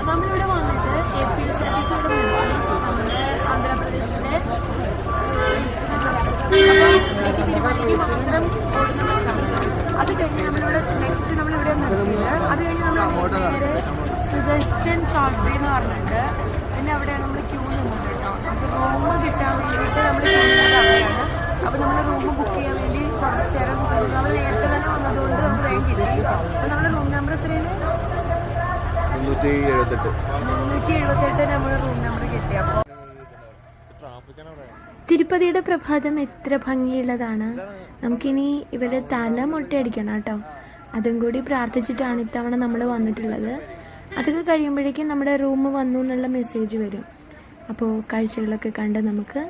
നമ്മളിവിടെ വന്നിട്ട് KSRTC നമ്മുടെ ആന്ധ്രാപ്രദേശിലെ തിരുമലയ്ക്ക് മാത്രം ഓടുന്ന ബസ്സാണ്. അത് കഴിഞ്ഞ് നമ്മളിവിടെ നെക്സ്റ്റ് നമ്മളിവിടെ നിർത്തിയിട്ട് അത് കഴിഞ്ഞ് നമ്മൾ നേരെ സുദർശൻ ചൗധരി എന്ന് പറഞ്ഞിട്ട് പിന്നെ അവിടെയാണ് നമ്മൾ ക്യൂ നിന്നത് കേട്ടോ. അപ്പോൾ റൂം കിട്ടാൻ വേണ്ടിയിട്ട് നമ്മൾ അവിടെയാണ്. അപ്പോൾ നമ്മൾ റൂം ബുക്ക് ചെയ്യാൻ വേണ്ടി കുറച്ച് നേരം നമ്മൾ നേരത്തെ തന്നെ വന്നതുകൊണ്ട് നമുക്ക് വേഗം കിട്ടി. അപ്പോൾ നമ്മുടെ റൂം നമ്പർ എത്രയാണ്? 378 നമ്മുടെ റൂം നമ്പർ കിട്ടി. അപ്പോൾ തിരുപ്പതിയുടെ പ്രഭാതം എത്ര ഭംഗിയുള്ളതാണ്. നമുക്കിനി ഇവരെ തല മുട്ടയടിക്കണം കേട്ടോ. അതും കൂടി പ്രാർത്ഥിച്ചിട്ടാണ് ഇത്തവണ നമ്മൾ വന്നിട്ടുള്ളത്. അതൊക്കെ കഴിയുമ്പോഴേക്കും നമ്മുടെ റൂം വന്നു എന്നുള്ള മെസ്സേജ് വരും. അപ്പോൾ കാഴ്ചകളൊക്കെ കണ്ട് നമുക്ക്